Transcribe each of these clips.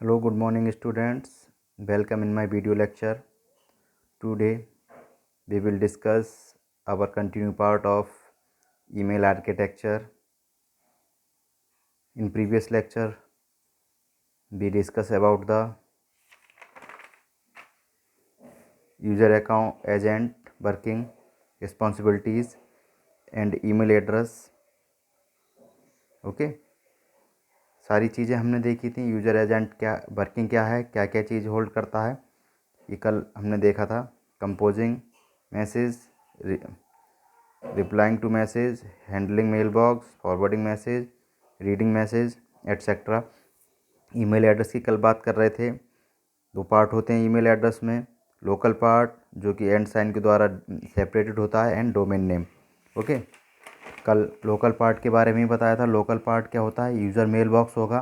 Hello, good morning students. Welcome in my video lecture. Today we will discuss our continuing part of email architecture. In previous lecture we discussed about the user account, agent, working, responsibilities and email address. Okay सारी चीज़ें हमने देखी थी। User agent क्या, working क्या है, क्या क्या चीज़ होल्ड करता है, ये कल हमने देखा था। Composing message, replying to message, handling mail box, forwarding message, reading message etcetera. Email address की कल बात कर रहे थे। दो पार्ट होते हैं ईमेल एड्रेस में, लोकल पार्ट जो कि एंड साइन के द्वारा सेपरेटेड होता है एंड डोमेन नेम। ओके, कल लोकल पार्ट के बारे में ही बताया था। लोकल पार्ट क्या होता है, यूज़र मेल बॉक्स होगा,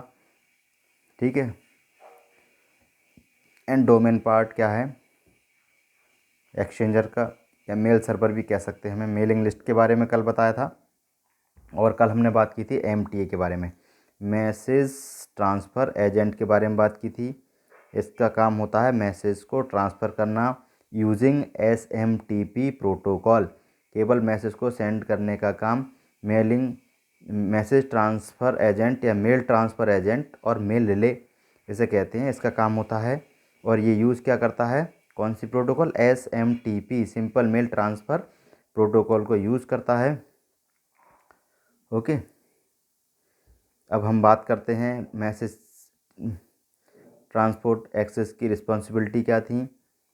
ठीक है। एंड डोमेन पार्ट क्या है, एक्सचेंजर का या मेल सर्वर भी कह सकते हैं। हमें मेलिंग लिस्ट के बारे में कल बताया था। और कल हमने बात की थी एमटीए के बारे में, मैसेज ट्रांसफ़र एजेंट के बारे में बात की थी। इसका काम होता है मैसेज को ट्रांसफ़र करना यूजिंग एसएमटीपी प्रोटोकॉल। केवल मैसेज को सेंड करने का काम मेलिंग मैसेज ट्रांसफ़र एजेंट या मेल ट्रांसफ़र एजेंट और मेल रिले इसे कहते हैं, इसका काम होता है। और ये यूज़ क्या करता है, कौन सी protocol, SMTP simple mail transfer protocol को यूज़ करता है। ओके, अब हम बात करते हैं मैसेज ट्रांसपोर्ट एक्सेस की रिस्पॉन्सिबिलिटी क्या थी।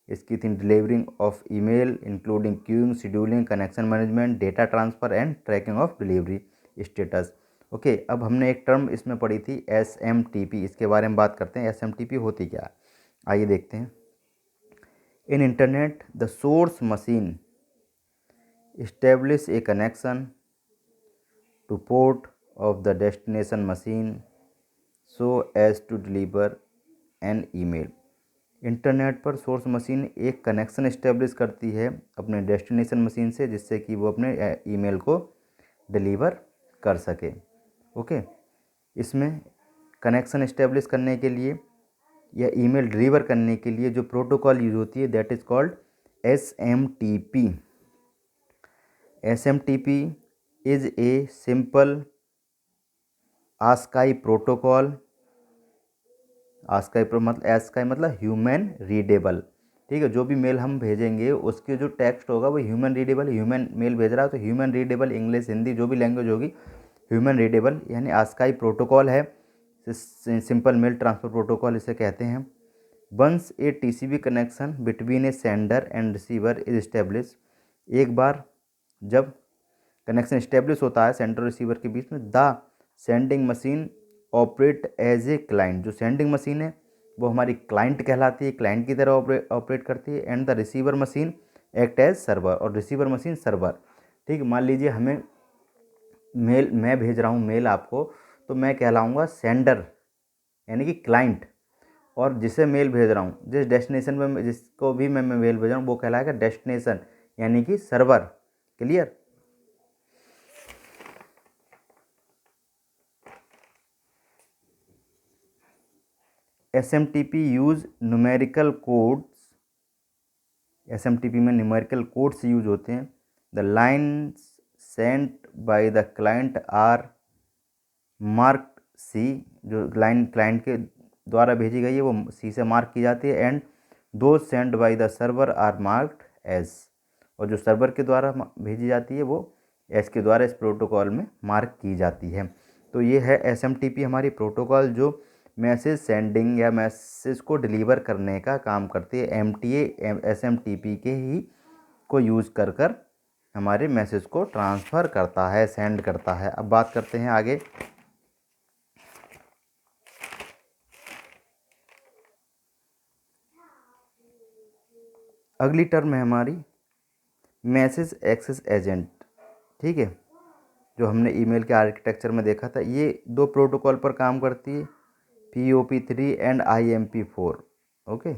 इसकी थी delivering of email including queuing, scheduling, connection management, data transfer and tracking of delivery status. Okay, अब हमने एक टर्म इसमें पढ़ी थी एसएमटीपी, इसके बारे में बात करते हैं। एसएमटीपी होती क्या है, आइए देखते हैं। In internet the source machine establish a connection to port of the destination machine so as to deliver an email। Internet पर सोर्स मशीन एक कनेक्शन इस्टेब्लिश करती है अपने डेस्टिनेशन मशीन से, जिससे कि वो अपने ईमेल को डिलीवर कर सके। ओके, इसमें कनेक्शन इस्टेब्लिश करने के लिए या ईमेल डिलीवर करने के लिए जो प्रोटोकॉल यूज होती है that is called SMTP. SMTP is a simple ASCII protocol. ASCII मतलब ह्यूमन रीडेबल, ठीक है। जो भी मेल हम भेजेंगे उसके जो टेक्स्ट होगा वो ह्यूमन रीडेबल, ह्यूमन मेल भेज रहा है तो ह्यूमन रीडेबल, इंग्लिश हिंदी जो भी लैंग्वेज होगी ह्यूमन रीडेबल, यानी आस्काई प्रोटोकॉल है। सिंपल मेल ट्रांसफ़र प्रोटोकॉल इसे कहते हैं। Once a TCP connection between a sender and receiver is establish, एक बार जब कनेक्शन इस्टेब्लिश होता है सेंडर और रिसीवर के बीच में, the sending machine operate as a client. जो सेंडिंग मशीन है वो हमारी क्लाइंट कहलाती है, क्लाइंट की तरह ऑपरेट करती है। And the receiver machine act as server, और रिसीवर मशीन सर्वर, ठीक है। मान लीजिए हमें मेल, मैं भेज रहा हूँ मेल आपको, तो मैं कहलाऊँगा सेंडर यानी कि क्लाइंट, और जिसे मेल भेज रहा हूँ, जिस डेस्टिनेशन में जिसको भी मैं मेल भेज रहा हूँ वो कहलाएगा डेस्टिनेशन यानी कि server. Clear. SMTP use numerical codes, SMTP में न्यूमेरिकल कोड्स यूज होते हैं। The lines sent by the client are marked C, जो लाइन क्लाइंट के द्वारा भेजी गई है वो सी से मार्क की जाती है। एंड दो send by the server are marked as, और जो सर्वर के द्वारा भेजी जाती है वो एस के द्वारा इस प्रोटोकॉल में मार्क की जाती है। तो ये है एसएमटीपी हमारी प्रोटोकॉल जो मैसेज सेंडिंग या मैसेज को डिलीवर करने का काम करती है। एमटीए एसएमटीपी के ही को यूज़ कर कर हमारे मैसेज को ट्रांसफ़र करता है, सेंड करता है। अब बात करते हैं आगे। अगली टर्म है हमारी मैसेज एक्सेस एजेंट, ठीक है। जो हमने ईमेल के आर्किटेक्चर में देखा था, ये दो प्रोटोकॉल पर काम करती है, POP3 एंड IMP4। ओके,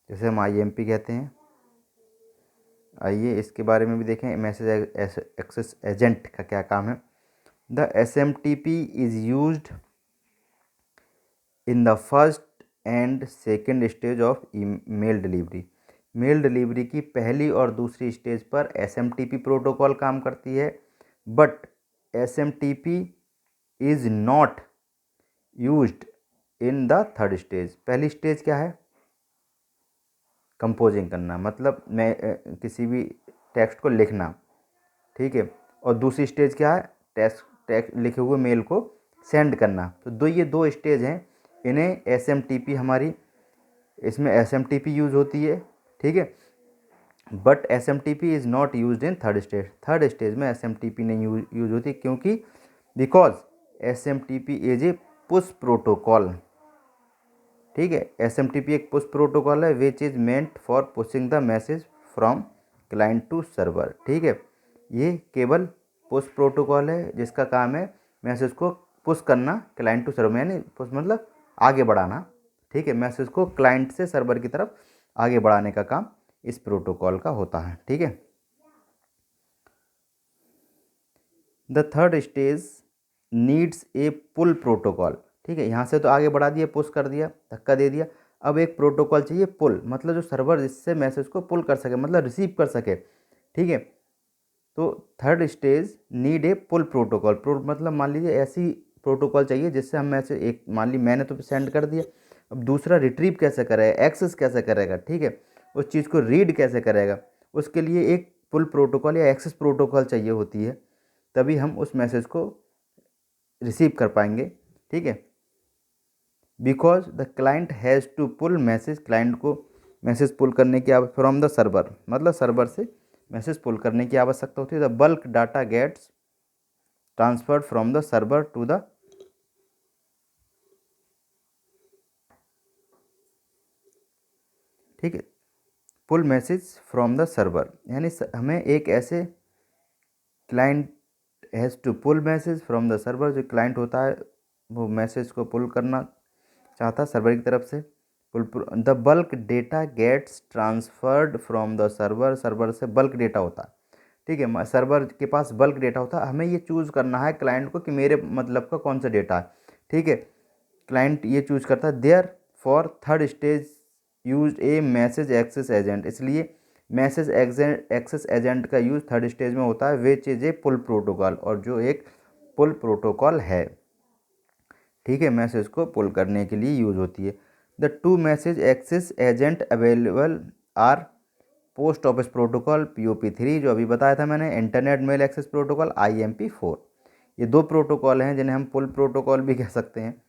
जैसे हम IMP कहते हैं। आइए इसके बारे में भी देखें, मैसेज एक्सेस एजेंट का क्या काम है। The SMTP is used in the first and second stage of mail delivery. Mail delivery की पहली और दूसरी स्टेज पर SMTP प्रोटोकॉल काम करती है, but SMTP is not used in the third stage. पहली स्टेज क्या है? कंपोजिंग करना, मतलब मैं किसी भी टेक्स्ट को लिखना, ठीक है। और दूसरी स्टेज क्या है? टेक्स्ट लिखे हुए मेल को सेंड करना। तो ये दो स्टेज हैं, इन्हें SMTP हमारी, इसमें SMTP यूज़ होती है, ठीक है। But SMTP is not use in third stage. Third stage में SMTP नहीं यूज होती, क्योंकि because SMTP is a push protocol, ठीक है। SMTP एक पुश प्रोटोकॉल है which is meant for pushing the message from client to server, ठीक है। ये केवल पुश प्रोटोकॉल है जिसका काम है मैसेज को पुश करना क्लाइंट टू सर्वर, यानी पुश मतलब आगे बढ़ाना, ठीक है। मैसेज को क्लाइंट से सर्वर की तरफ आगे बढ़ाने का काम इस प्रोटोकॉल का होता है, ठीक है। The third stage needs a pull protocol, ठीक है। यहाँ से तो आगे बढ़ा दिया, पुश कर दिया, धक्का दे दिया, अब एक प्रोटोकॉल चाहिए पुल, मतलब जो सर्वर जिससे मैसेज को पुल कर सके, मतलब रिसीव कर सके, ठीक है। तो third stage need a pull protocol, मतलब मान लीजिए ऐसी प्रोटोकॉल चाहिए जिससे हम मैसेज, एक मान ली मैंने तो सेंड कर दिया, अब दूसरा रिट्रीव कैसे करेगा, एक्सेस कैसे करेगा, ठीक है, उस चीज़ को रीड कैसे करेगा, उसके लिए एक पुल प्रोटोकॉल या एक्सेस प्रोटोकॉल चाहिए होती है, तभी हम उस मैसेज को रिसीव कर पाएंगे, ठीक है। Because the client has to pull message, client को मैसेज पुल करने की फ्रॉम द सर्वर, मतलब सर्वर से मैसेज पुल करने की आवश्यकता होती है। The bulk data gets transferred from the server to the, ठीक है, pull message from the server, यानी हमें एक ऐसे client has to pull message from the server, जो क्लाइंट होता है वो मैसेज को पुल करना चाहता है सर्वर की तरफ से। The bulk data gets transferred from the server, server से बल्क डेटा होता है, ठीक है। सर्वर के पास बल्क डेटा होता है, हमें ये चूज़ करना है क्लाइंट को कि मेरे मतलब का कौन सा डेटा है, ठीक है। क्लाइंट ये चूज़ करता है। Therefore third stage use a message access agent, इसलिए मैसेज एक्सेस एजेंट का यूज़ थर्ड स्टेज में होता है, which is a pull protocol, और जो एक पुल प्रोटोकॉल है, ठीक है, मैसेज को पुल करने के लिए यूज होती है। The two message access agent available are post office protocol POP3, जो अभी बताया था मैंने, internet mail access protocol IMP4। ये दो प्रोटोकॉल हैं जिन्हें हम पुल प्रोटोकॉल भी कह सकते हैं,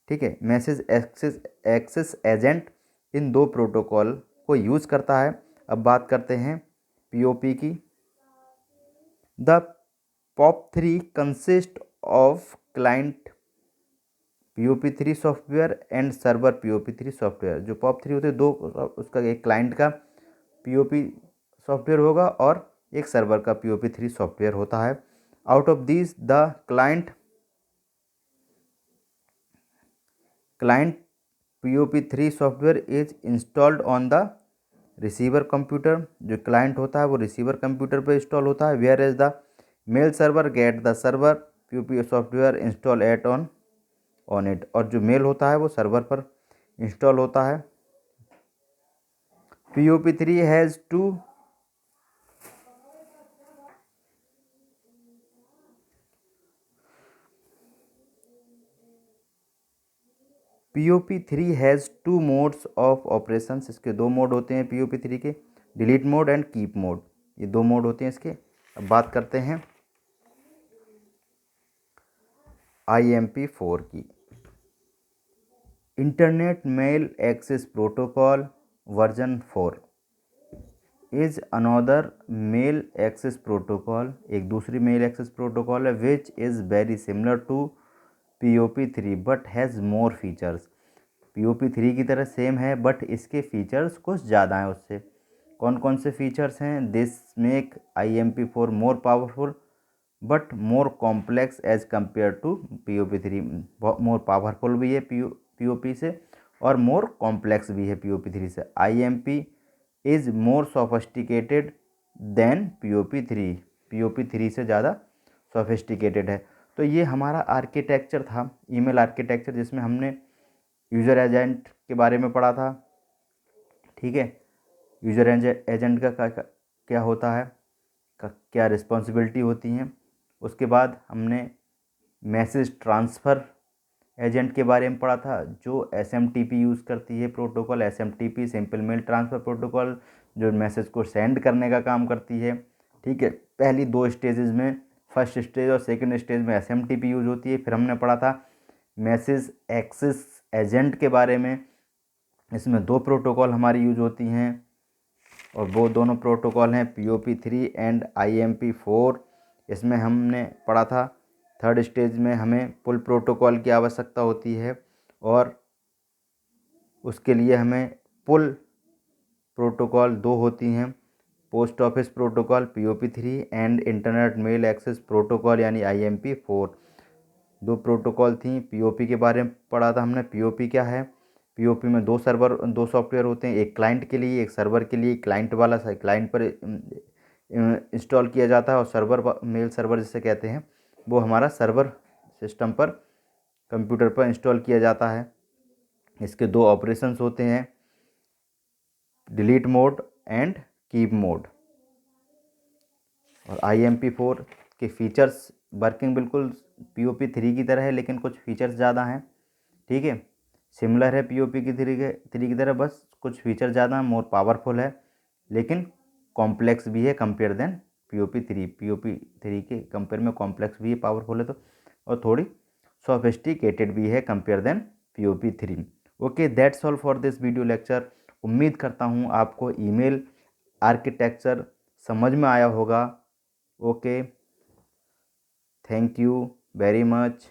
ठीक है। मैसेज एक्सेस एजेंट इन दो प्रोटोकॉल को यूज़ करता है। अब बात करते हैं POP की। The POP3 consist of client POP3 software and server POP3 software. जो POP3 होते हैं दो, उसका एक क्लाइंट का POP सॉफ्टवेयर होगा और एक सर्वर का POP3 सॉफ्टवेयर होता है। Out of this the client POP3 software is installed on the receiver computer, जो क्लाइंट होता है वो रिसीवर कंप्यूटर पर इंस्टॉल होता है। Where is the mail server get the server POP software install at on it, और जो mail होता है वो सर्वर पर इंस्टॉल होता है। POP3 has two POP3 has two modes of operations, इसके दो मोड होते हैं POP3 के, delete mode and keep mode, ये दो मोड होते हैं इसके। अब बात करते हैं IMP4 की। Internet mail access protocol version 4 is another mail access protocol, एक दूसरी मेल एक्सेस प्रोटोकॉल है, which is very similar to POP3 but has more features. POP3 की तरह सेम है बट इसके फीचर्स कुछ ज़्यादा हैं उससे। कौन कौन से फीचर्स हैं? This make IMP4 more powerful but more complex as compare to POP3। More powerful भी है POP से और मोर कॉम्प्लेक्स भी है POP3 से। IMP is more sophisticated than POP3, POP3 से ज़्यादा सोफिस्टिकेटेड है। तो ये हमारा आर्किटेक्चर था, ईमेल आर्किटेक्चर, जिसमें हमने यूज़र एजेंट के बारे में पढ़ा था। ठीक है, यूज़र एजेंट का क्या होता है, क्या रिस्पॉन्सिबिलिटी होती हैं। उसके बाद हमने मैसेज ट्रांसफ़र एजेंट के बारे में पढ़ा था, जो SMTP यूज़ करती है protocol, SMTP simple mail transfer protocol, जो मैसेज को सेंड करने का काम करती है। ठीक है, पहली 2 स्टेजेस में, फर्स्ट स्टेज और सेकंड स्टेज में SMTP यूज़ होती है। फिर हमने पढ़ा था मैसेज एक्सेस एजेंट के बारे में। इसमें 2 प्रोटोकॉल हमारी यूज होती हैं और वो दोनों प्रोटोकॉल हैं POP3 एंड IMP4। इसमें हमने पढ़ा था थर्ड स्टेज में हमें पुल प्रोटोकॉल की आवश्यकता होती है और उसके लिए हमें पुल प्रोटोकॉल 2 होती हैं, post office protocol POP3 and internet mail access protocol यानी IMP4। 2 प्रोटोकॉल थी। POP के बारे में पढ़ा था हमने। POP क्या है, POP में 2 सॉफ्टवेयर होते हैं, एक क्लाइंट के लिए एक सर्वर के लिए। क्लाइंट वाला क्लाइंट पर इंस्टॉल किया जाता है और सर्वर मेल सर्वर जिसे कहते हैं वो हमारा सर्वर सिस्टम पर कंप्यूटर पर इंस्टॉल किया जाता है। इसके 2 ऑपरेशंस होते हैं, delete mode and keep mode. और IMP4 के फीचर्स वर्किंग बिल्कुल POP3 की तरह है, लेकिन कुछ फीचर्स ज़्यादा हैं। ठीक है, सिमिलर है POP3 की तरह, बस कुछ फीचर ज़्यादा, मोर पावरफुल है, लेकिन कॉम्प्लेक्स भी है कंपेयर देन POP3 के कंपेयर में कॉम्प्लेक्स भी है, पावरफुल है तो, और थोड़ी सोफिस्टिकेटेड भी है compare than POP3। Okay, that's all for this video lecture. उम्मीद करता हूँ आपको ईमेल आर्किटेक्चर समझ में आया होगा। Okay, thank you very much.